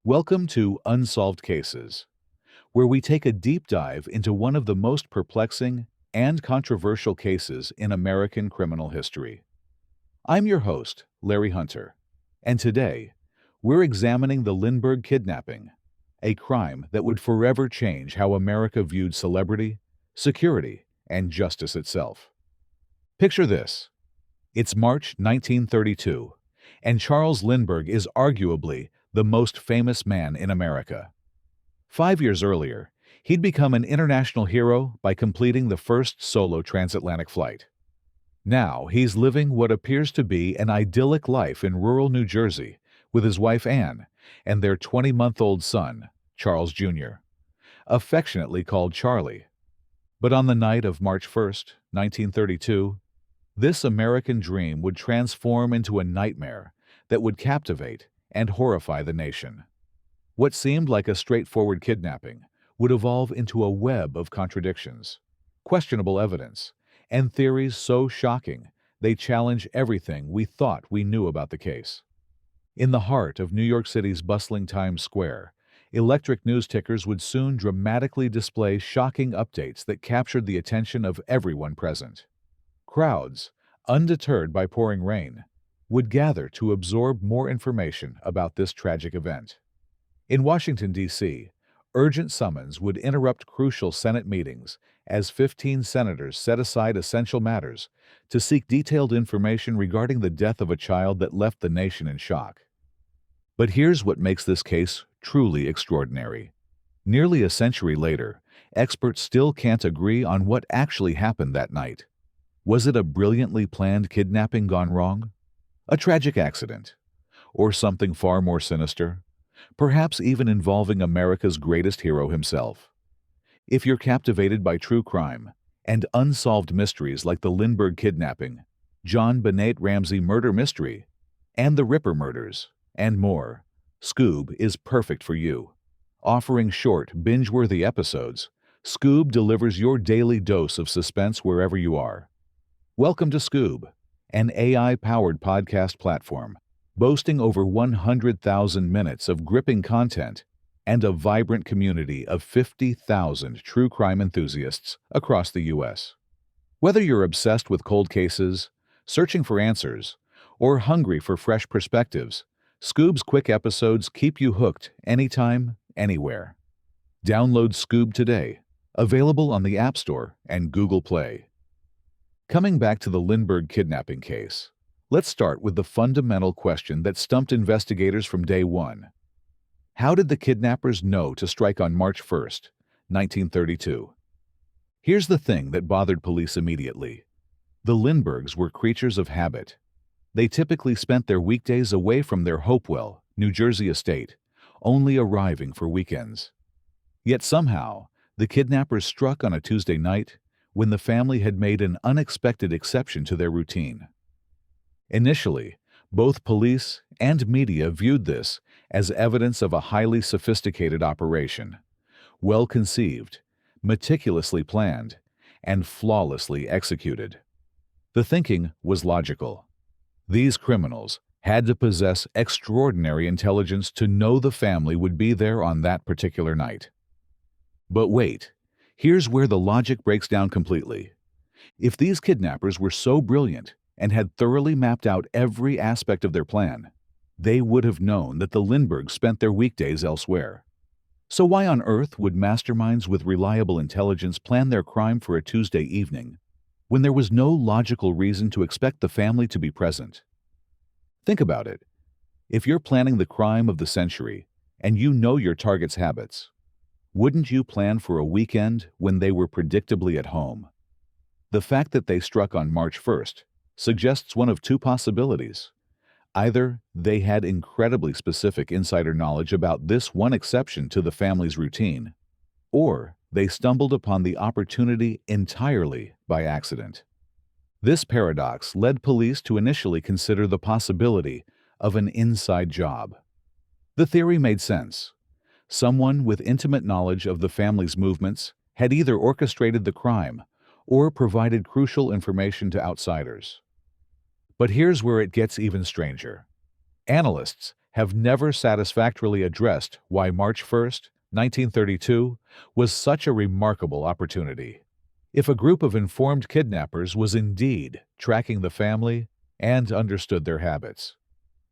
Welcome to Unsolved Cases, where we take a deep dive into one of the most perplexing and controversial cases in American criminal history. I'm your host, Larry Hunter, and today we're examining the Lindbergh kidnapping, a crime that would forever change how America viewed celebrity, security, and justice itself. Picture this. It's March 1932, and Charles Lindbergh is arguably the most famous man in America. 5 years earlier, he'd become an international hero by completing the first solo transatlantic flight. Now he's living what appears to be an idyllic life in rural New Jersey with his wife Anne and their 20-month-old son, Charles Jr., affectionately called Charlie. But on the night of March 1st, 1932, this American dream would transform into a nightmare that would captivate and horrify the nation. What seemed like a straightforward kidnapping would evolve into a web of contradictions, questionable evidence, and theories so shocking they challenge everything we thought we knew about the case. In the heart of New York City's bustling Times Square, electric news tickers would soon dramatically display shocking updates that captured the attention of everyone present. Crowds, undeterred by pouring rain, would gather to absorb more information about this tragic event. In Washington, D.C., urgent summons would interrupt crucial Senate meetings as 15 senators set aside essential matters to seek detailed information regarding the death of a child that left the nation in shock. But here's what makes this case truly extraordinary. Nearly a century later, experts still can't agree on what actually happened that night. Was it a brilliantly planned kidnapping gone wrong? A tragic accident? Or something far more sinister? Perhaps even involving America's greatest hero himself. If you're captivated by true crime and unsolved mysteries like the Lindbergh kidnapping, John Benet Ramsey murder mystery, and the Ripper murders, and more, Scoob is perfect for you. Offering short, binge-worthy episodes, Scoob delivers your daily dose of suspense wherever you are. Welcome to Scoob, an AI-powered podcast platform boasting over 100,000 minutes of gripping content and a vibrant community of 50,000 true crime enthusiasts across the U.S. Whether you're obsessed with cold cases, searching for answers, or hungry for fresh perspectives, Scoob's quick episodes keep you hooked anytime, anywhere. Download Scoob today, available on the App Store and Google Play. Coming back to the Lindbergh kidnapping case, let's start with the fundamental question that stumped investigators from day one. How did the kidnappers know to strike on March 1st, 1932? Here's the thing that bothered police immediately. The Lindberghs were creatures of habit. They typically spent their weekdays away from their Hopewell, New Jersey estate, only arriving for weekends. Yet somehow, the kidnappers struck on a Tuesday night when the family had made an unexpected exception to their routine. Initially, both police and media viewed this as evidence of a highly sophisticated operation, well-conceived, meticulously planned, and flawlessly executed. The thinking was logical. These criminals had to possess extraordinary intelligence to know the family would be there on that particular night. But wait, here's where the logic breaks down completely. If these kidnappers were so brilliant and had thoroughly mapped out every aspect of their plan, they would have known that the Lindberghs spent their weekdays elsewhere. So why on earth would masterminds with reliable intelligence plan their crime for a Tuesday evening when there was no logical reason to expect the family to be present? Think about it. If you're planning the crime of the century and you know your target's habits, wouldn't you plan for a weekend when they were predictably at home? The fact that they struck on March 1st suggests one of two possibilities. Either they had incredibly specific insider knowledge about this one exception to the family's routine, or they stumbled upon the opportunity entirely by accident. This paradox led police to initially consider the possibility of an inside job. The theory made sense. Someone with intimate knowledge of the family's movements had either orchestrated the crime or provided crucial information to outsiders. But here's where it gets even stranger. Analysts have never satisfactorily addressed why March 1st, 1932 was such a remarkable opportunity. If a group of informed kidnappers was indeed tracking the family and understood their habits,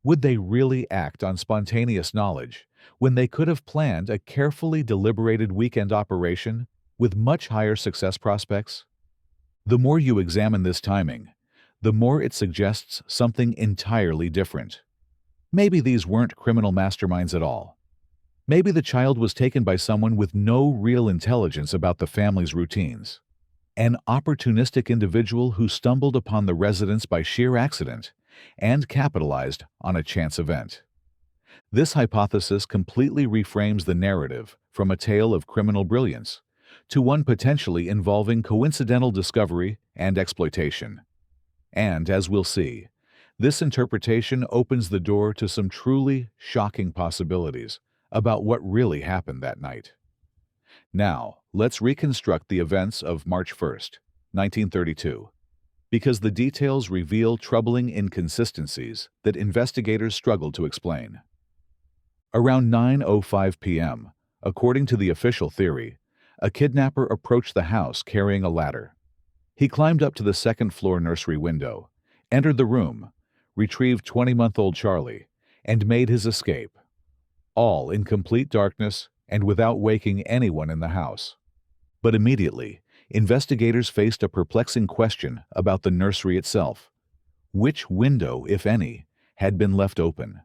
would they really act on spontaneous knowledge when they could have planned a carefully deliberated weekend operation with much higher success prospects? The more you examine this timing, the more it suggests something entirely different. Maybe these weren't criminal masterminds at all. Maybe the child was taken by someone with no real intelligence about the family's routines. An opportunistic individual who stumbled upon the residence by sheer accident and capitalized on a chance event. This hypothesis completely reframes the narrative from a tale of criminal brilliance to one potentially involving coincidental discovery and exploitation. And, as we'll see, this interpretation opens the door to some truly shocking possibilities about what really happened that night. Now, let's reconstruct the events of March 1st, 1932, because the details reveal troubling inconsistencies that investigators struggled to explain. Around 9:05 p.m., according to the official theory, a kidnapper approached the house carrying a ladder. He climbed up to the second-floor nursery window, entered the room, retrieved 20-month-old Charlie, and made his escape, all in complete darkness and without waking anyone in the house. But immediately, investigators faced a perplexing question about the nursery itself. Which window, if any, had been left open?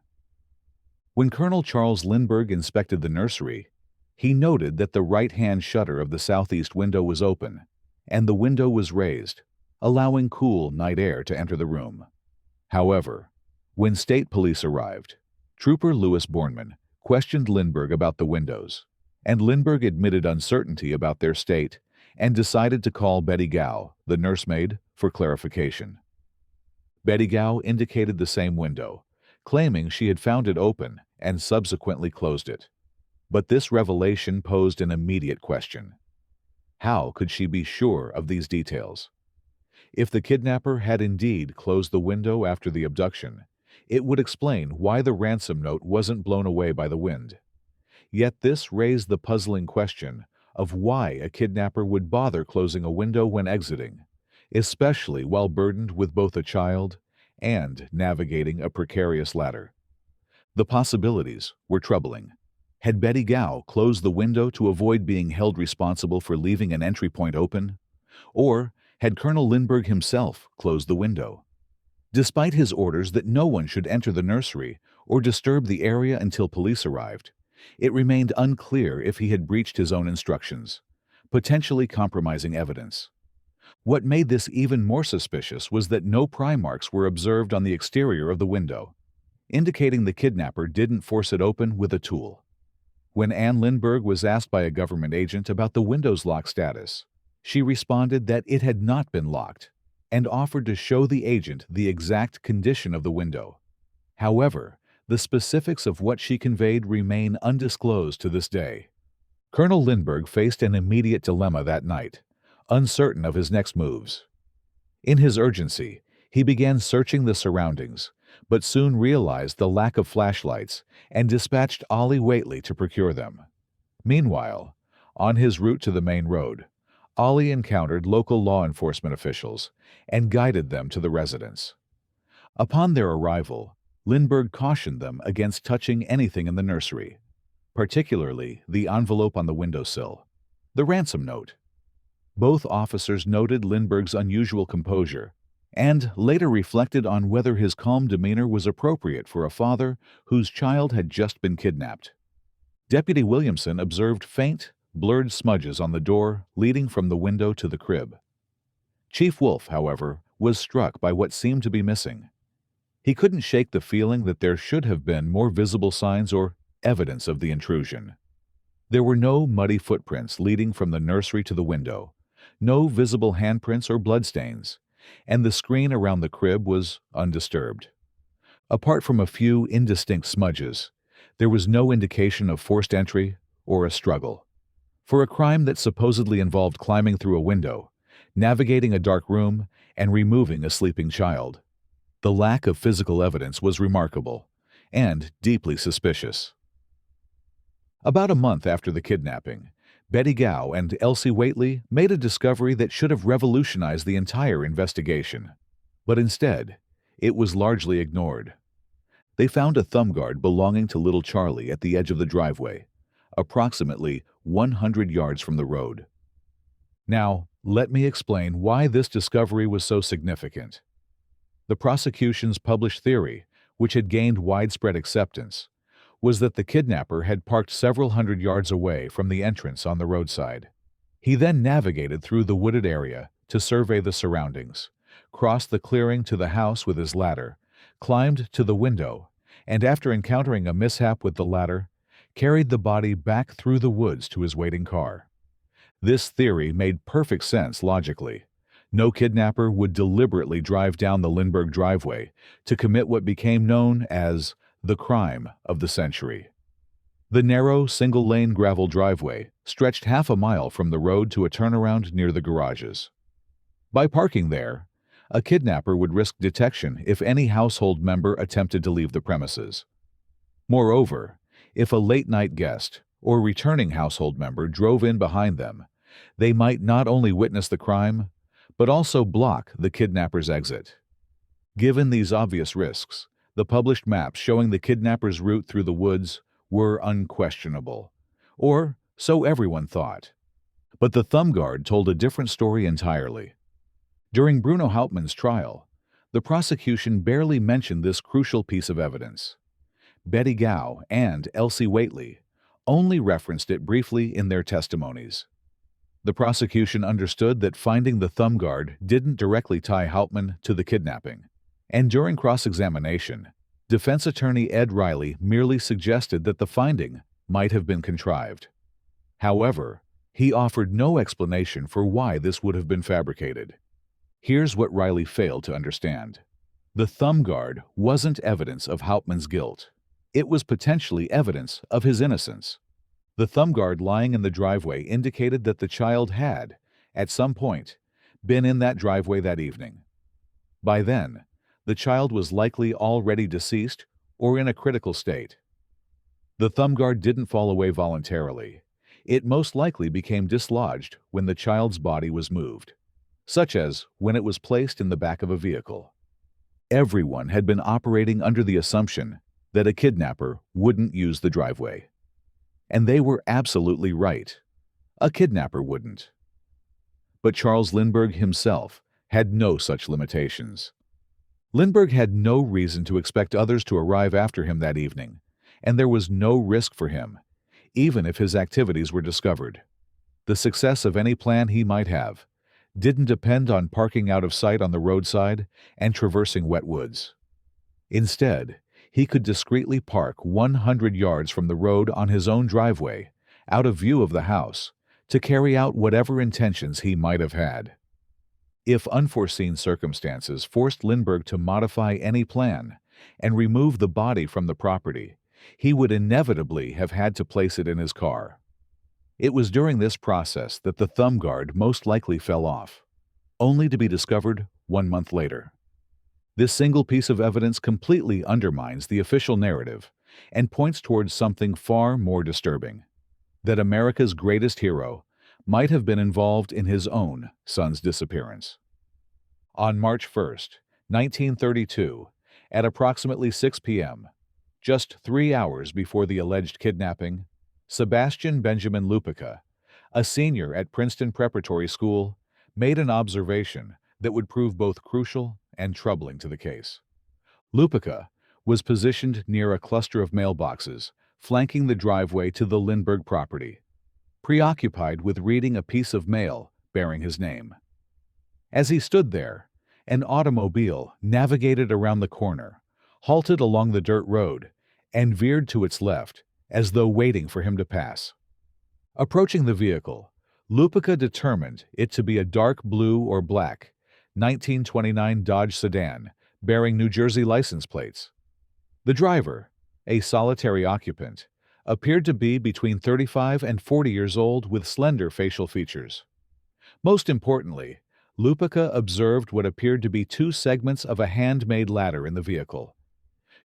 When Colonel Charles Lindbergh inspected the nursery, he noted that the right-hand shutter of the southeast window was open, and the window was raised, allowing cool night air to enter the room. However, when state police arrived, Trooper Louis Bornman questioned Lindbergh about the windows, and Lindbergh admitted uncertainty about their state and decided to call Betty Gow, the nursemaid, for clarification. Betty Gow indicated the same window, claiming she had found it open and subsequently closed it. But this revelation posed an immediate question. How could she be sure of these details? If the kidnapper had indeed closed the window after the abduction, it would explain why the ransom note wasn't blown away by the wind. Yet this raised the puzzling question of why a kidnapper would bother closing a window when exiting, especially while burdened with both a child and navigating a precarious ladder. The possibilities were troubling. Had Betty Gow closed the window to avoid being held responsible for leaving an entry point open? Or had Colonel Lindbergh himself closed the window? Despite his orders that no one should enter the nursery or disturb the area until police arrived, it remained unclear if he had breached his own instructions, potentially compromising evidence. What made this even more suspicious was that no pry marks were observed on the exterior of the window, indicating the kidnapper didn't force it open with a tool. When Anne Lindbergh was asked by a government agent about the window's lock status, she responded that it had not been locked and offered to show the agent the exact condition of the window. However, the specifics of what she conveyed remain undisclosed to this day. Colonel Lindbergh faced an immediate dilemma that night, uncertain of his next moves. In his urgency, he began searching the surroundings, but soon realized the lack of flashlights and dispatched Ollie Whately to procure them. Meanwhile, on his route to the main road, Ollie encountered local law enforcement officials and guided them to the residence. Upon their arrival, Lindbergh cautioned them against touching anything in the nursery, particularly the envelope on the windowsill, the ransom note. Both officers noted Lindbergh's unusual composure and later reflected on whether his calm demeanor was appropriate for a father whose child had just been kidnapped. Deputy Williamson observed faint, blurred smudges on the door leading from the window to the crib. Chief Wolf, however, was struck by what seemed to be missing. He couldn't shake the feeling that there should have been more visible signs or evidence of the intrusion. There were no muddy footprints leading from the nursery to the window, no visible handprints or bloodstains, and the screen around the crib was undisturbed. Apart from a few indistinct smudges, there was no indication of forced entry or a struggle. For a crime that supposedly involved climbing through a window, navigating a dark room, and removing a sleeping child, the lack of physical evidence was remarkable, and deeply suspicious. About a month after the kidnapping, Betty Gow and Elsie Waitley made a discovery that should have revolutionized the entire investigation. But instead, it was largely ignored. They found a thumb guard belonging to little Charlie at the edge of the driveway, approximately 100 yards from the road. Now, let me explain why this discovery was so significant. The prosecution's published theory, which had gained widespread acceptance, was that the kidnapper had parked several hundred yards away from the entrance on the roadside. He then navigated through the wooded area to survey the surroundings, crossed the clearing to the house with his ladder, climbed to the window, and after encountering a mishap with the ladder, carried the body back through the woods to his waiting car. This theory made perfect sense logically. No kidnapper would deliberately drive down the Lindbergh driveway to commit what became known as the crime of the century. The narrow, single-lane gravel driveway stretched half a mile from the road to a turnaround near the garages. By parking there, a kidnapper would risk detection if any household member attempted to leave the premises. Moreover, if a late-night guest or returning household member drove in behind them, they might not only witness the crime, but also block the kidnapper's exit. Given these obvious risks, the published maps showing the kidnapper's route through the woods were unquestionable, or so everyone thought. But the thumb guard told a different story entirely. During Bruno Hauptmann's trial, the prosecution barely mentioned this crucial piece of evidence. Betty Gow and Elsie Waitley only referenced it briefly in their testimonies. The prosecution understood that finding the thumb guard didn't directly tie Hauptmann to the kidnapping, and during cross-examination, defense attorney Ed Riley merely suggested that the finding might have been contrived. However, he offered no explanation for why this would have been fabricated. Here's what Riley failed to understand. The thumb guard wasn't evidence of Hauptmann's guilt. It was potentially evidence of his innocence. The thumb guard lying in the driveway indicated that the child had, at some point, been in that driveway that evening. By then, the child was likely already deceased or in a critical state. The thumb guard didn't fall away voluntarily. It most likely became dislodged when the child's body was moved, such as when it was placed in the back of a vehicle. Everyone had been operating under the assumption that a kidnapper wouldn't use the driveway. And they were absolutely right. A kidnapper wouldn't. But Charles Lindbergh himself had no such limitations. Lindbergh had no reason to expect others to arrive after him that evening, and there was no risk for him, even if his activities were discovered. The success of any plan he might have didn't depend on parking out of sight on the roadside and traversing wet woods. Instead, he could discreetly park 100 yards from the road on his own driveway, out of view of the house, to carry out whatever intentions he might have had. If unforeseen circumstances forced Lindbergh to modify any plan and remove the body from the property, he would inevitably have had to place it in his car. It was during this process that the thumb guard most likely fell off, only to be discovered 1 month later. This single piece of evidence completely undermines the official narrative and points towards something far more disturbing: that America's greatest hero might have been involved in his own son's disappearance. On March 1st, 1932, at approximately 6 p.m., just 3 hours before the alleged kidnapping, Sebastian Benjamin Lupica, a senior at Princeton Preparatory School, made an observation that would prove both crucial and troubling to the case. Lupica was positioned near a cluster of mailboxes flanking the driveway to the Lindbergh property, preoccupied with reading a piece of mail bearing his name. As he stood there, an automobile navigated around the corner, halted along the dirt road, and veered to its left, as though waiting for him to pass. Approaching the vehicle, Lupica determined it to be a dark blue or black 1929 Dodge sedan bearing New Jersey license plates. The driver, a solitary occupant, appeared to be between 35 and 40 years old with slender facial features. Most importantly, Lupica observed what appeared to be 2 segments of a handmade ladder in the vehicle.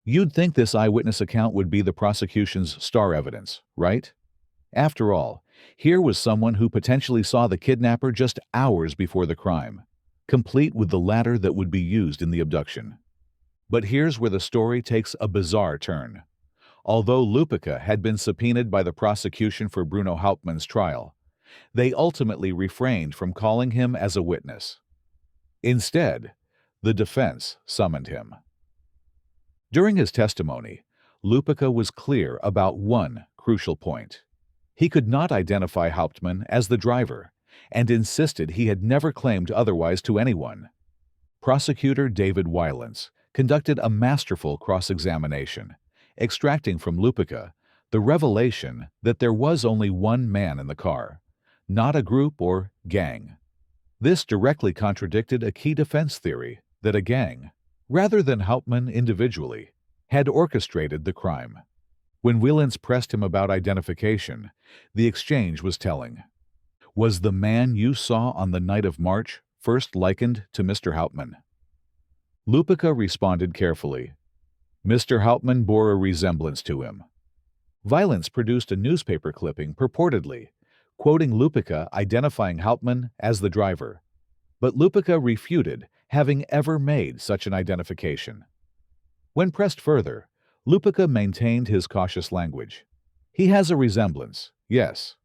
You'd think this eyewitness account would be the prosecution's star evidence, right? After all, here was someone who potentially saw the kidnapper just hours before the crime, complete with the ladder that would be used in the abduction. But here's where the story takes a bizarre turn. Although Lupica had been subpoenaed by the prosecution for Bruno Hauptmann's trial, they ultimately refrained from calling him as a witness. Instead, the defense summoned him. During his testimony, Lupica was clear about one crucial point. He could not identify Hauptmann as the driver and insisted he had never claimed otherwise to anyone. Prosecutor David Wylance conducted a masterful cross-examination, extracting from Lupica the revelation that there was only one man in the car, not a group or gang. This directly contradicted a key defense theory that a gang, rather than Hauptmann individually, had orchestrated the crime. When Wylance pressed him about identification, the exchange was telling. Was the man you saw on the night of March first likened to Mr. Hauptmann? Lupica responded carefully. Mr. Hauptmann bore a resemblance to him. Wylance produced a newspaper clipping purportedly quoting Lupica identifying Hauptmann as the driver, but Lupica refuted having ever made such an identification. When pressed further, Lupica maintained his cautious language. He has a resemblance, yes.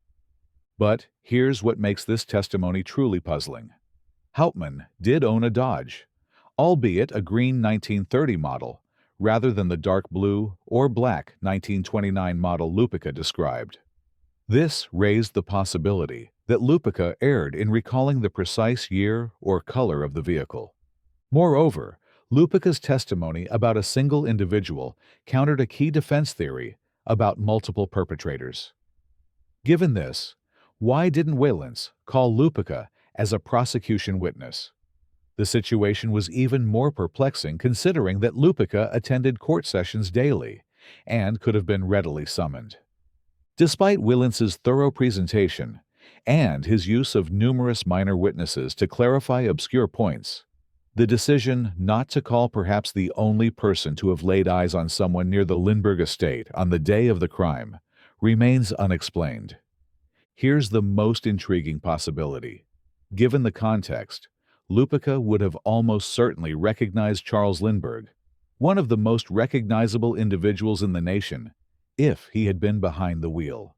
But here's what makes this testimony truly puzzling. Hauptmann did own a Dodge, albeit a green 1930 model, rather than the dark blue or black 1929 model Lupica described. This raised the possibility that Lupica erred in recalling the precise year or color of the vehicle. Moreover, Lupica's testimony about a single individual countered a key defense theory about multiple perpetrators. Given this, why didn't Wylance call Lupica as a prosecution witness? The situation was even more perplexing considering that Lupica attended court sessions daily and could have been readily summoned. Despite Wylance's thorough presentation and his use of numerous minor witnesses to clarify obscure points, the decision not to call perhaps the only person to have laid eyes on someone near the Lindbergh estate on the day of the crime remains unexplained. Here's the most intriguing possibility. Given the context, Lupica would have almost certainly recognized Charles Lindbergh, one of the most recognizable individuals in the nation, if he had been behind the wheel.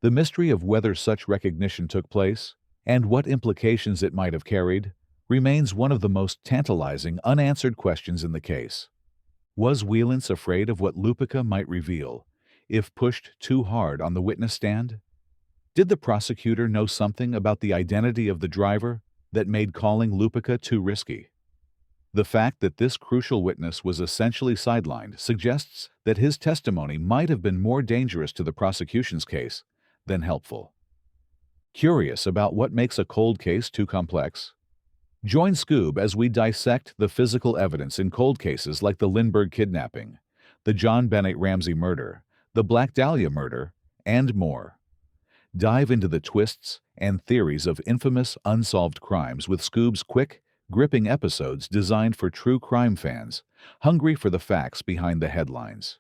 The mystery of whether such recognition took place and what implications it might have carried remains one of the most tantalizing unanswered questions in the case. Was Wylance afraid of what Lupica might reveal if pushed too hard on the witness stand? Did the prosecutor know something about the identity of the driver that made calling Lupica too risky? The fact that this crucial witness was essentially sidelined suggests that his testimony might have been more dangerous to the prosecution's case than helpful. Curious about what makes a cold case too complex? Join Scoob as we dissect the physical evidence in cold cases like the Lindbergh kidnapping, the John Bennett Ramsey murder, the Black Dahlia murder, and more. Dive into the twists and theories of infamous unsolved crimes with Scoob's quick, gripping episodes designed for true crime fans, hungry for the facts behind the headlines.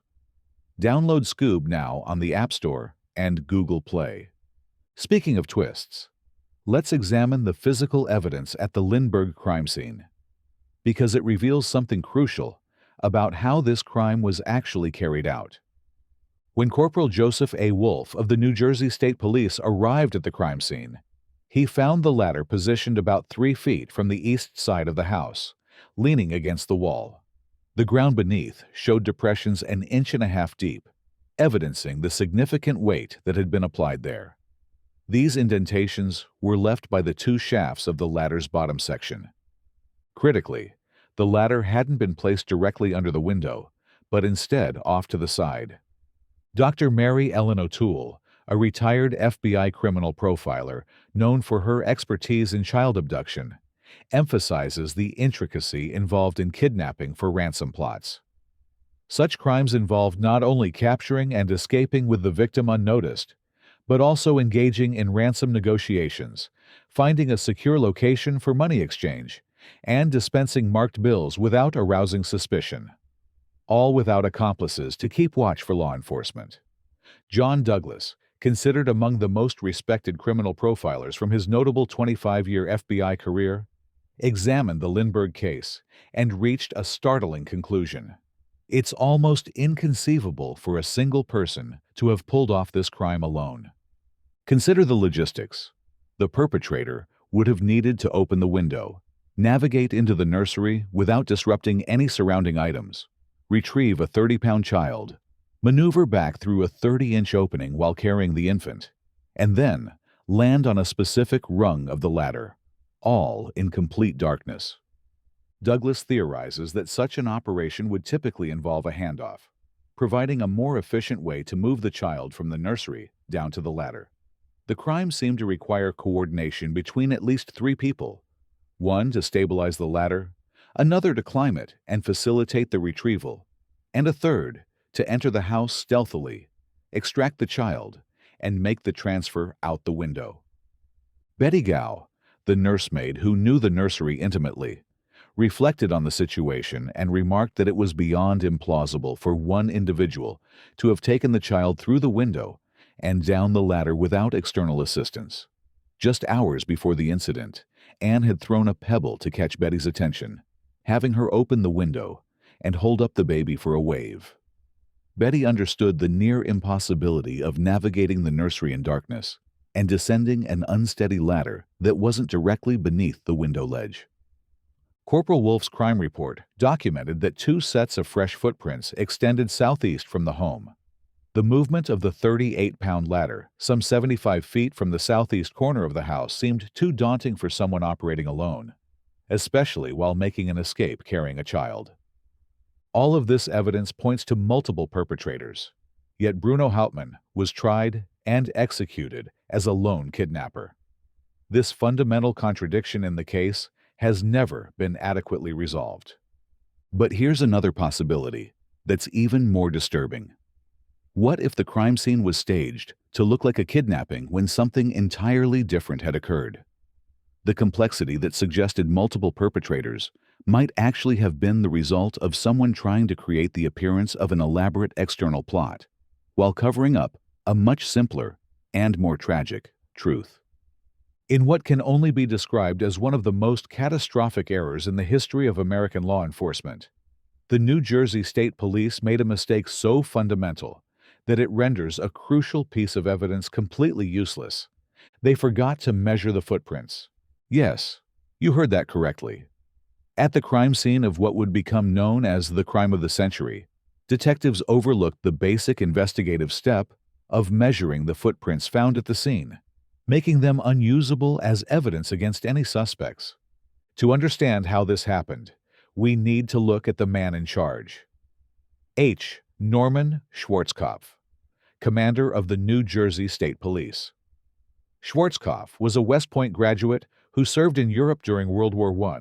Download Scoob now on the App Store and Google Play. Speaking of twists, let's examine the physical evidence at the Lindbergh crime scene, because it reveals something crucial about how this crime was actually carried out. When Corporal Joseph A. Wolfe of the New Jersey State Police arrived at the crime scene, he found the ladder positioned about 3 feet from the east side of the house, leaning against the wall. The ground beneath showed depressions 1.5 inches deep, evidencing the significant weight that had been applied there. These indentations were left by the 2 shafts of the ladder's bottom section. Critically, the ladder hadn't been placed directly under the window, but instead off to the side. Dr. Mary Ellen O'Toole, a retired FBI criminal profiler known for her expertise in child abduction, emphasizes the intricacy involved in kidnapping for ransom plots. Such crimes involve not only capturing and escaping with the victim unnoticed, but also engaging in ransom negotiations, finding a secure location for money exchange, and dispensing marked bills without arousing suspicion. all without accomplices to keep watch for law enforcement. John Douglas, considered among the most respected criminal profilers from his notable 25-year FBI career, examined the Lindbergh case and reached a startling conclusion. It's almost inconceivable for a single person to have pulled off this crime alone. Consider the logistics. The perpetrator would have needed to open the window, navigate into the nursery without disrupting any surrounding items, retrieve a 30-pound child, maneuver back through a 30-inch opening while carrying the infant, and then land on a specific rung of the ladder, all in complete darkness. Douglas theorizes that such an operation would typically involve a handoff, providing a more efficient way to move the child from the nursery down to the ladder. The crime seemed to require coordination between at least 3 people, one to stabilize the ladder, another to climb it and facilitate the retrieval, and a third to enter the house stealthily, extract the child, and make the transfer out the window. Betty Gow, the nursemaid who knew the nursery intimately, reflected on the situation and remarked that it was beyond implausible for one individual to have taken the child through the window and down the ladder without external assistance. Just hours before the incident, Anne had thrown a pebble to catch Betty's attention, having her open the window and hold up the baby for a wave. Betty understood the near impossibility of navigating the nursery in darkness and descending an unsteady ladder that wasn't directly beneath the window ledge. Corporal Wolf's crime report documented that 2 sets of fresh footprints extended southeast from the home. The movement of the 38-pound ladder, some 75 feet from the southeast corner of the house, seemed too daunting for someone operating alone, especially while making an escape carrying a child. All of this evidence points to multiple perpetrators, yet Bruno Hauptmann was tried and executed as a lone kidnapper. This fundamental contradiction in the case has never been adequately resolved. But here's another possibility that's even more disturbing. What if the crime scene was staged to look like a kidnapping when something entirely different had occurred? The complexity that suggested multiple perpetrators might actually have been the result of someone trying to create the appearance of an elaborate external plot, while covering up a much simpler and more tragic truth. In what can only be described as one of the most catastrophic errors in the history of American law enforcement, the New Jersey State Police made a mistake so fundamental that it renders a crucial piece of evidence completely useless. They forgot to measure the footprints. Yes, you heard that correctly. At the crime scene of what would become known as the crime of the century, detectives overlooked the basic investigative step of measuring the footprints found at the scene, making them unusable as evidence against any suspects. To understand how this happened, we need to look at the man in charge. H. Norman Schwarzkopf, commander of the New Jersey State Police. Schwarzkopf was a West Point graduate who served in Europe during World War I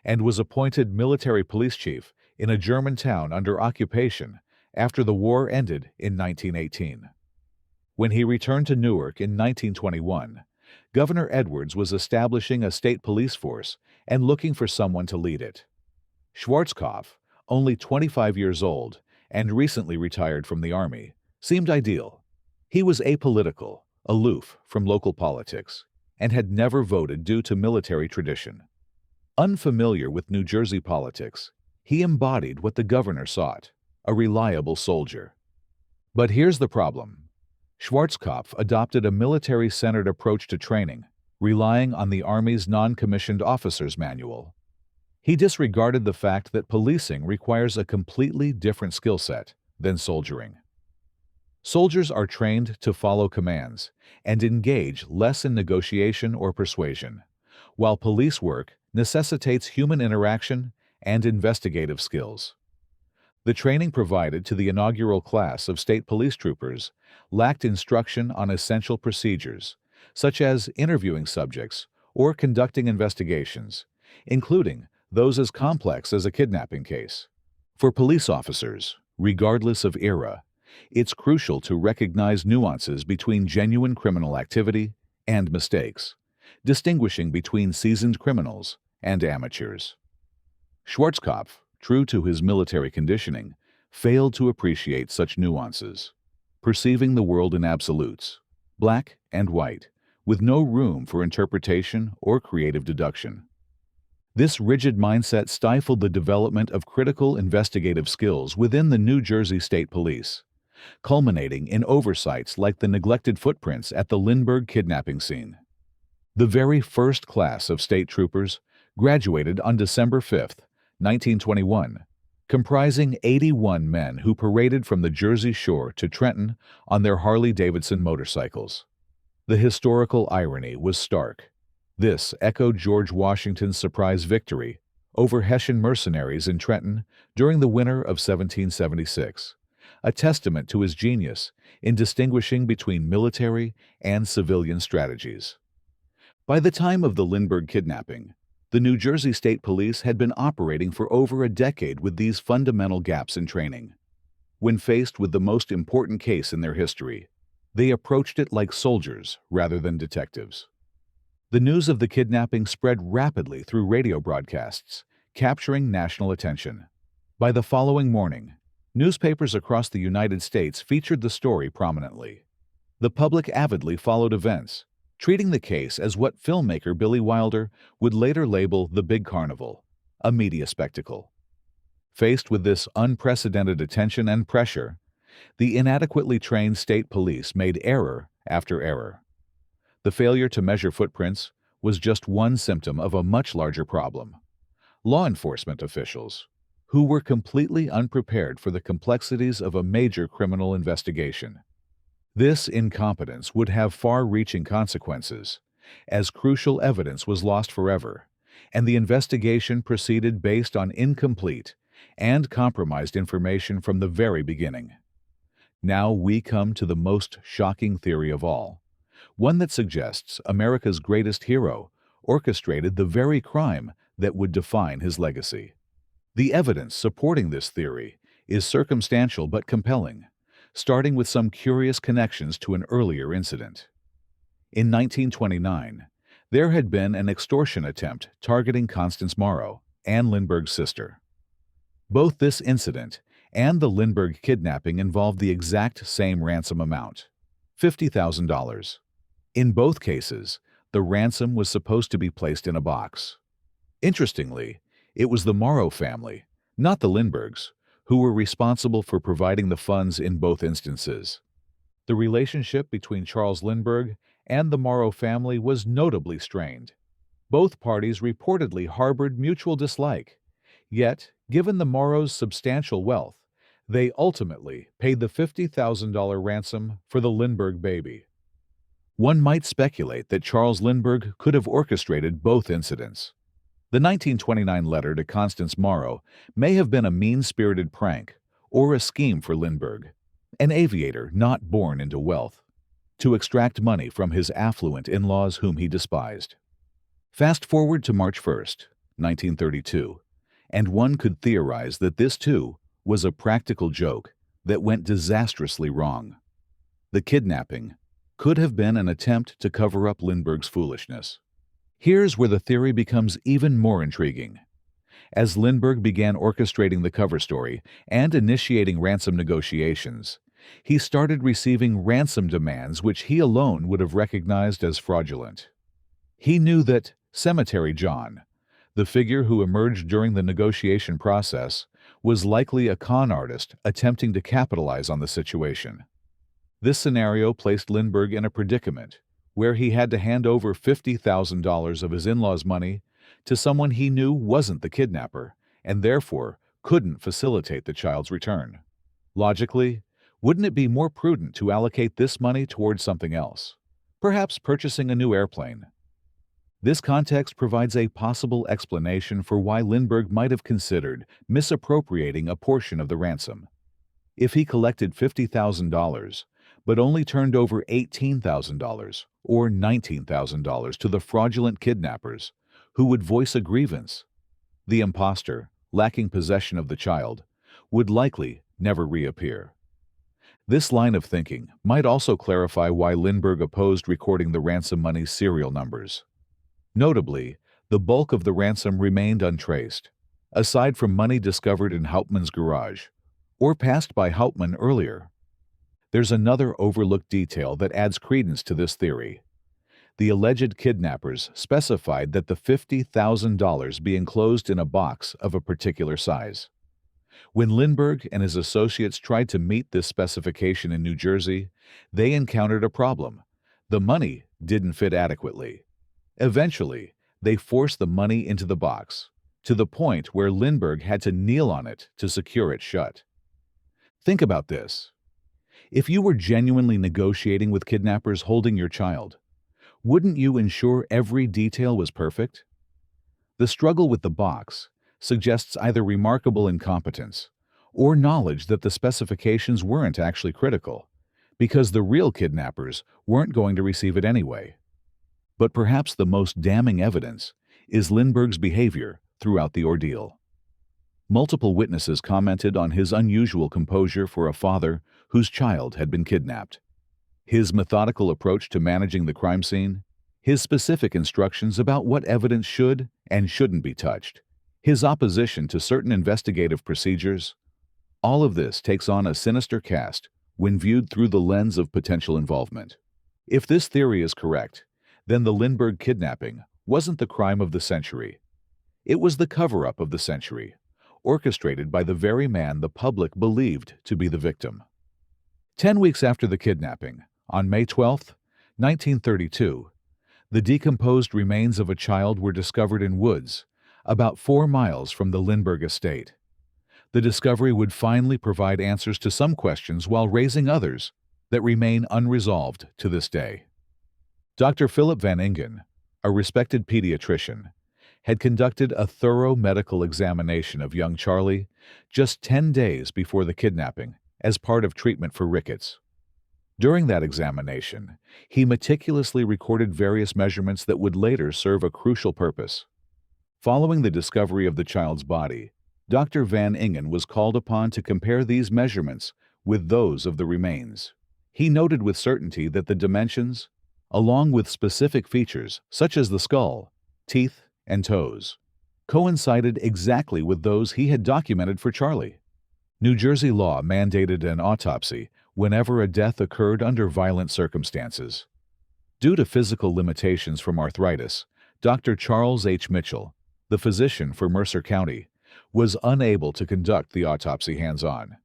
and was appointed military police chief in a German town under occupation after the war ended in 1918. When he returned to Newark in 1921, Governor Edwards was establishing a state police force and looking for someone to lead it. Schwarzkopf, only 25 years old and recently retired from the Army, seemed ideal. He was apolitical, aloof from local politics, and had never voted due to military tradition. Unfamiliar with New Jersey politics, he embodied what the governor sought, a reliable soldier. But here's the problem. Schwarzkopf adopted a military-centered approach to training, relying on the Army's non-commissioned officers manual. He disregarded the fact that policing requires a completely different skill set than soldiering. Soldiers are trained to follow commands and engage less in negotiation or persuasion, while police work necessitates human interaction and investigative skills. The training provided to the inaugural class of state police troopers lacked instruction on essential procedures, such as interviewing subjects or conducting investigations, including those as complex as a kidnapping case. For police officers, regardless of era, it's crucial to recognize nuances between genuine criminal activity and mistakes, distinguishing between seasoned criminals and amateurs. Schwarzkopf, true to his military conditioning, failed to appreciate such nuances, perceiving the world in absolutes, black and white, with no room for interpretation or creative deduction. This rigid mindset stifled the development of critical investigative skills within the New Jersey State Police, culminating in oversights like the neglected footprints at the Lindbergh kidnapping scene. The very first class of state troopers graduated on December 5, 1921, comprising 81 men who paraded from the Jersey Shore to Trenton on their Harley-Davidson motorcycles. The historical irony was stark. This echoed George Washington's surprise victory over Hessian mercenaries in Trenton during the winter of 1776, a testament to his genius in distinguishing between military and civilian strategies. By the time of the Lindbergh kidnapping, the New Jersey State Police had been operating for over a decade with these fundamental gaps in training. When faced with the most important case in their history, they approached it like soldiers rather than detectives. The news of the kidnapping spread rapidly through radio broadcasts, capturing national attention. By the following morning, newspapers across the United States featured the story prominently. The public avidly followed events, treating the case as what filmmaker Billy Wilder would later label the Big Carnival, a media spectacle. Faced with this unprecedented attention and pressure, the inadequately trained state police made error after error. The failure to measure footprints was just one symptom of a much larger problem. Law enforcement officials, who were completely unprepared for the complexities of a major criminal investigation. This incompetence would have far-reaching consequences, as crucial evidence was lost forever, and the investigation proceeded based on incomplete and compromised information from the very beginning. Now we come to the most shocking theory of all, one that suggests America's greatest hero orchestrated the very crime that would define his legacy. The evidence supporting this theory is circumstantial but compelling, starting with some curious connections to an earlier incident. In 1929, there had been an extortion attempt targeting Constance Morrow, Anne Lindbergh's sister. Both this incident and the Lindbergh kidnapping involved the exact same ransom amount, $50,000. In both cases, the ransom was supposed to be placed in a box. Interestingly, it was the Morrow family, not the Lindberghs, who were responsible for providing the funds in both instances. The relationship between Charles Lindbergh and the Morrow family was notably strained. Both parties reportedly harbored mutual dislike. Yet, given the Morrows' substantial wealth, they ultimately paid the $50,000 ransom for the Lindbergh baby. One might speculate that Charles Lindbergh could have orchestrated both incidents. The 1929 letter to Constance Morrow may have been a mean-spirited prank or a scheme for Lindbergh, an aviator not born into wealth, to extract money from his affluent in-laws whom he despised. Fast forward to March 1, 1932, and one could theorize that this, too, was a practical joke that went disastrously wrong. The kidnapping could have been an attempt to cover up Lindbergh's foolishness. Here's where the theory becomes even more intriguing. As Lindbergh began orchestrating the cover story and initiating ransom negotiations, he started receiving ransom demands which he alone would have recognized as fraudulent. He knew that Cemetery John, the figure who emerged during the negotiation process, was likely a con artist attempting to capitalize on the situation. This scenario placed Lindbergh in a predicament where he had to hand over $50,000 of his in-laws' money to someone he knew wasn't the kidnapper and therefore couldn't facilitate the child's return. Logically, wouldn't it be more prudent to allocate this money towards something else, perhaps purchasing a new airplane? This context provides a possible explanation for why Lindbergh might have considered misappropriating a portion of the ransom. If he collected $50,000, but only turned over $18,000 or $19,000 to the fraudulent kidnappers, who would voice a grievance, the imposter, lacking possession of the child, would likely never reappear. This line of thinking might also clarify why Lindbergh opposed recording the ransom money's serial numbers. Notably, the bulk of the ransom remained untraced, aside from money discovered in Hauptmann's garage, or passed by Hauptmann earlier. There's another overlooked detail that adds credence to this theory. The alleged kidnappers specified that the $50,000 be enclosed in a box of a particular size. When Lindbergh and his associates tried to meet this specification in New Jersey, they encountered a problem. The money didn't fit adequately. Eventually, they forced the money into the box, to the point where Lindbergh had to kneel on it to secure it shut. Think about this. If you were genuinely negotiating with kidnappers holding your child, wouldn't you ensure every detail was perfect? The struggle with the box suggests either remarkable incompetence or knowledge that the specifications weren't actually critical, because the real kidnappers weren't going to receive it anyway. But perhaps the most damning evidence is Lindbergh's behavior throughout the ordeal. Multiple witnesses commented on his unusual composure for a father whose child had been kidnapped. His methodical approach to managing the crime scene, his specific instructions about what evidence should and shouldn't be touched, his opposition to certain investigative procedures, all of this takes on a sinister cast when viewed through the lens of potential involvement. If this theory is correct, then the Lindbergh kidnapping wasn't the crime of the century. It was the cover-up of the century, orchestrated by the very man the public believed to be the victim. 10 weeks after the kidnapping, on May 12, 1932, the decomposed remains of a child were discovered in woods, about 4 miles from the Lindbergh estate. The discovery would finally provide answers to some questions while raising others that remain unresolved to this day. Dr. Philip Van Ingen, a respected pediatrician, had conducted a thorough medical examination of young Charlie just 10 days before the kidnapping as part of treatment for rickets. During that examination, he meticulously recorded various measurements that would later serve a crucial purpose. Following the discovery of the child's body, Dr. Van Ingen was called upon to compare these measurements with those of the remains. He noted with certainty that the dimensions, along with specific features such as the skull, teeth, and toes, coincided exactly with those he had documented for Charlie. New Jersey law mandated an autopsy whenever a death occurred under violent circumstances. Due to physical limitations from arthritis, Dr. Charles H. Mitchell, the physician for Mercer County, was unable to conduct the autopsy hands-on.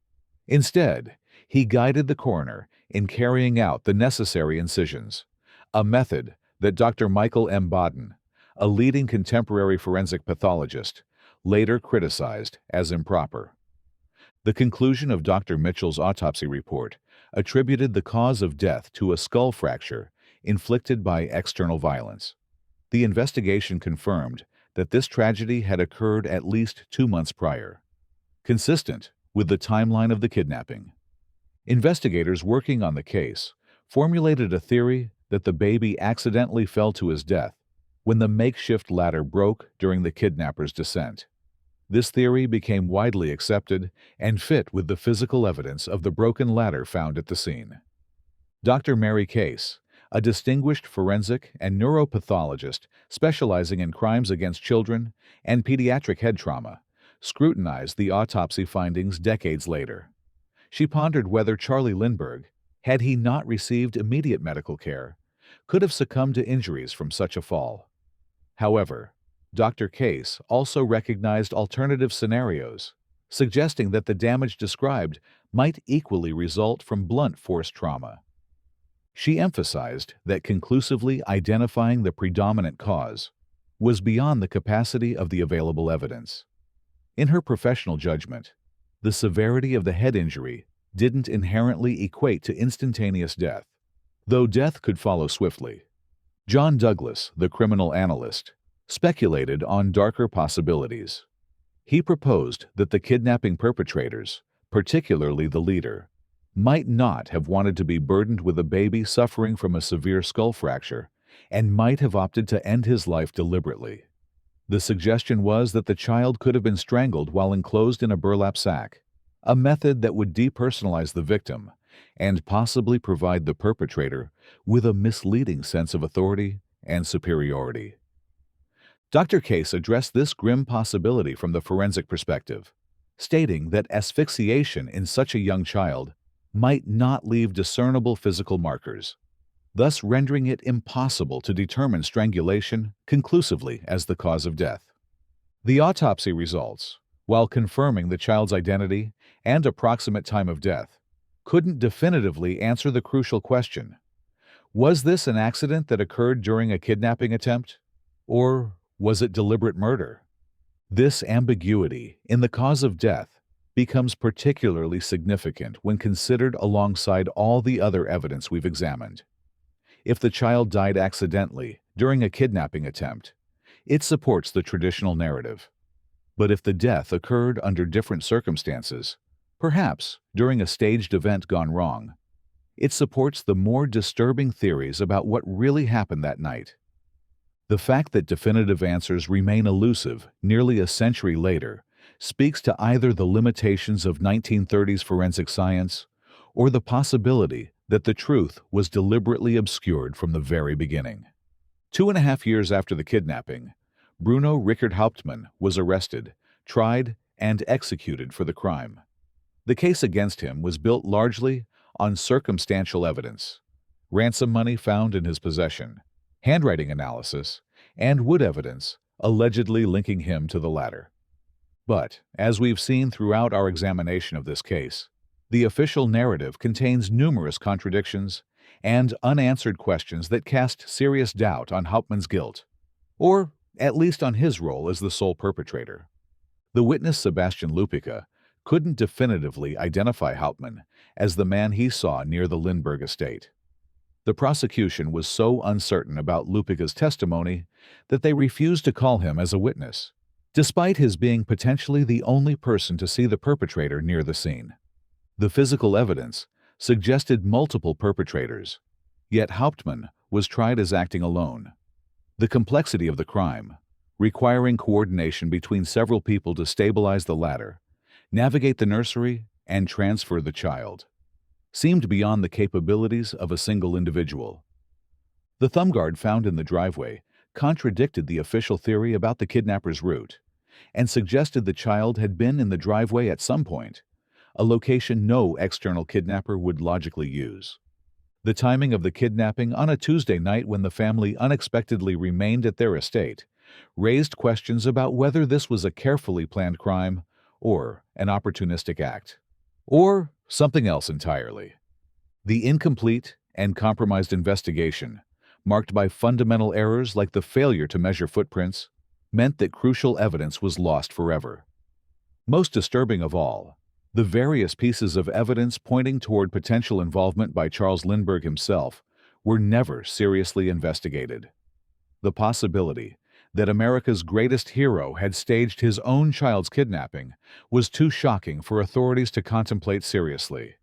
Instead, he guided the coroner in carrying out the necessary incisions, a method that Dr. Michael M. Bodden, a leading contemporary forensic pathologist, later criticized as improper. The conclusion of Dr. Mitchell's autopsy report attributed the cause of death to a skull fracture inflicted by external violence. The investigation confirmed that this tragedy had occurred at least 2 months prior, consistent with the timeline of the kidnapping. Investigators working on the case formulated a theory that the baby accidentally fell to his death when the makeshift ladder broke during the kidnapper's descent. This theory became widely accepted and fit with the physical evidence of the broken ladder found at the scene. Dr. Mary Case, a distinguished forensic and neuropathologist specializing in crimes against children and pediatric head trauma, scrutinized the autopsy findings decades later. She pondered whether Charlie Lindbergh, had he not received immediate medical care, could have succumbed to injuries from such a fall. However, Dr. Case also recognized alternative scenarios, suggesting that the damage described might equally result from blunt force trauma. She emphasized that conclusively identifying the predominant cause was beyond the capacity of the available evidence. In her professional judgment, the severity of the head injury didn't inherently equate to instantaneous death, though death could follow swiftly. John Douglas, the criminal analyst, speculated on darker possibilities. He proposed that the kidnapping perpetrators, particularly the leader, might not have wanted to be burdened with a baby suffering from a severe skull fracture and might have opted to end his life deliberately. The suggestion was that the child could have been strangled while enclosed in a burlap sack, a method that would depersonalize the victim and possibly provide the perpetrator with a misleading sense of authority and superiority. Dr. Case addressed this grim possibility from the forensic perspective. stating that asphyxiation in such a young child might not leave discernible physical markers, thus rendering it impossible to determine strangulation conclusively as the cause of death. The autopsy results, while confirming the child's identity and approximate time of death, couldn't definitively answer the crucial question: was this an accident that occurred during a kidnapping attempt, or was it deliberate murder? This ambiguity in the cause of death becomes particularly significant when considered alongside all the other evidence we've examined. If the child died accidentally during a kidnapping attempt, it supports the traditional narrative. But if the death occurred under different circumstances, perhaps during a staged event gone wrong, it supports the more disturbing theories about what really happened that night. The fact that definitive answers remain elusive nearly a century later speaks to either the limitations of 1930s forensic science or the possibility that the truth was deliberately obscured from the very beginning. 2.5 years after the kidnapping, Bruno Hauptmann was arrested, tried, and executed for the crime. The case against him was built largely on circumstantial evidence: ransom money found in his possession, handwriting analysis, and wood evidence allegedly linking him to the latter. But, as we've seen throughout our examination of this case, the official narrative contains numerous contradictions and unanswered questions that cast serious doubt on Hauptmann's guilt, or at least on his role as the sole perpetrator. The witness Sebastian Lupica couldn't definitively identify Hauptmann as the man he saw near the Lindbergh estate. The prosecution was so uncertain about Lupica's testimony that they refused to call him as a witness, despite his being potentially the only person to see the perpetrator near the scene. The physical evidence suggested multiple perpetrators, yet Hauptmann was tried as acting alone. The complexity of the crime, requiring coordination between several people to stabilize the ladder, navigate the nursery, and transfer the child, seemed beyond the capabilities of a single individual. The thumb guard found in the driveway contradicted the official theory about the kidnapper's route and suggested the child had been in the driveway at some point, a location no external kidnapper would logically use. The timing of the kidnapping on a Tuesday night when the family unexpectedly remained at their estate raised questions about whether this was a carefully planned crime or an opportunistic act, or something else entirely. The incomplete and compromised investigation, marked by fundamental errors like the failure to measure footprints, meant that crucial evidence was lost forever. Most disturbing of all, the various pieces of evidence pointing toward potential involvement by Charles Lindbergh himself were never seriously investigated. The possibility that America's greatest hero had staged his own child's kidnapping was too shocking for authorities to contemplate seriously.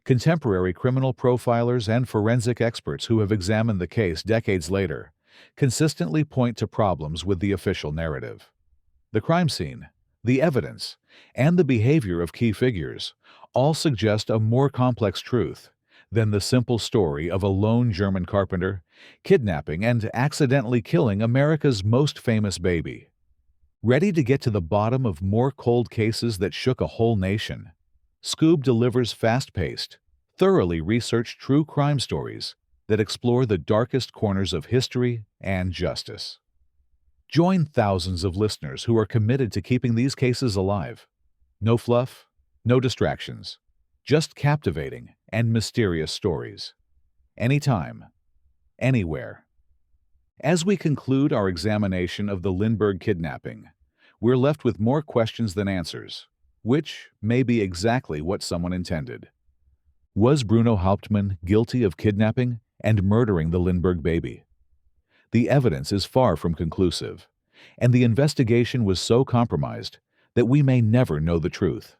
Contemporary criminal profilers and forensic experts who have examined the case decades later consistently point to problems with the official narrative. The crime scene, the evidence, and the behavior of key figures all suggest a more complex truth than the simple story of a lone German carpenter kidnapping and accidentally killing America's most famous baby. Ready to get to the bottom of more cold cases that shook a whole nation, Scoob delivers fast-paced, thoroughly researched true crime stories that explore the darkest corners of history and justice. Join thousands of listeners who are committed to keeping these cases alive. No fluff, no distractions, just captivating and mysterious stories. Anytime, anywhere. As we conclude our examination of the Lindbergh kidnapping, we're left with more questions than answers, which may be exactly what someone intended. Was Bruno Hauptmann guilty of kidnapping and murdering the Lindbergh baby? The evidence is far from conclusive, and the investigation was so compromised that we may never know the truth.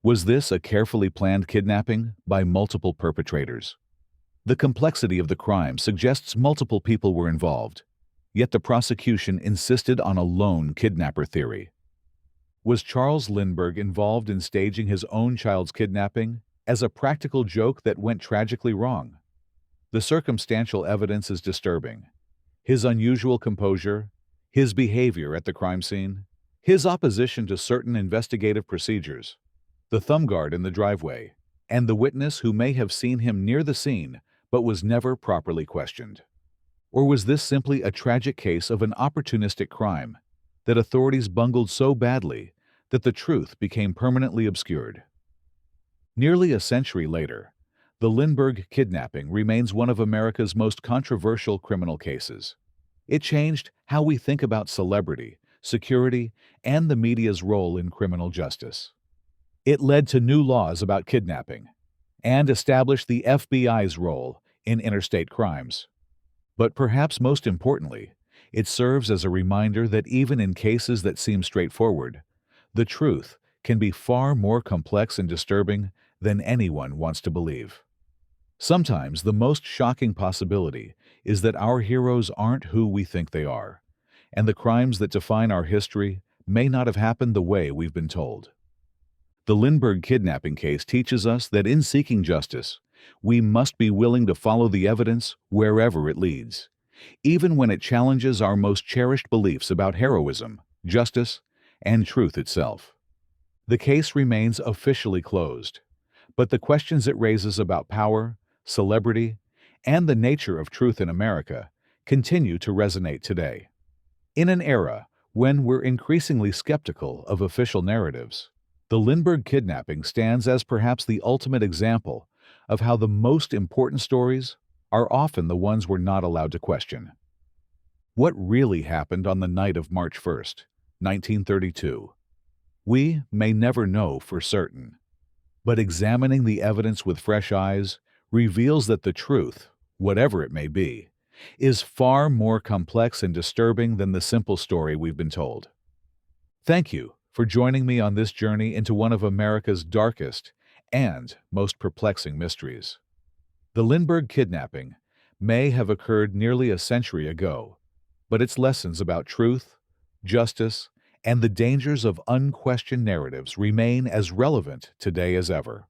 Was this a carefully planned kidnapping by multiple perpetrators? The complexity of the crime suggests multiple people were involved, yet the prosecution insisted on a lone kidnapper theory. Was Charles Lindbergh involved in staging his own child's kidnapping as a practical joke that went tragically wrong? The circumstantial evidence is disturbing. His unusual composure, his behavior at the crime scene, His opposition to certain investigative procedures, the thumb guard in the driveway, and the witness who may have seen him near the scene but was never properly questioned. Or was this simply a tragic case of an opportunistic crime that authorities bungled so badly that the truth became permanently obscured? Nearly a century later, the Lindbergh kidnapping remains one of America's most controversial criminal cases. It changed how we think about celebrity, security, and the media's role in criminal justice. It led to new laws about kidnapping and established the FBI's role in interstate crimes. But perhaps most importantly, it serves as a reminder that even in cases that seem straightforward, the truth can be far more complex and disturbing than anyone wants to believe. Sometimes the most shocking possibility is that our heroes aren't who we think they are, and the crimes that define our history may not have happened the way we've been told. The Lindbergh kidnapping case teaches us that in seeking justice, we must be willing to follow the evidence wherever it leads, even when it challenges our most cherished beliefs about heroism, justice, and truth itself. The case remains officially closed, but the questions it raises about power, celebrity, and the nature of truth in America continue to resonate today. In an era when we're increasingly skeptical of official narratives, the Lindbergh kidnapping stands as perhaps the ultimate example of how the most important stories are often the ones we're not allowed to question. What really happened on the night of March 1st, 1932? We may never know for certain, but examining the evidence with fresh eyes reveals that the truth, whatever it may be, is far more complex and disturbing than the simple story we've been told. Thank you for joining me on this journey into one of America's darkest and most perplexing mysteries. The Lindbergh kidnapping may have occurred nearly a century ago, but its lessons about truth, justice, and the dangers of unquestioned narratives remain as relevant today as ever.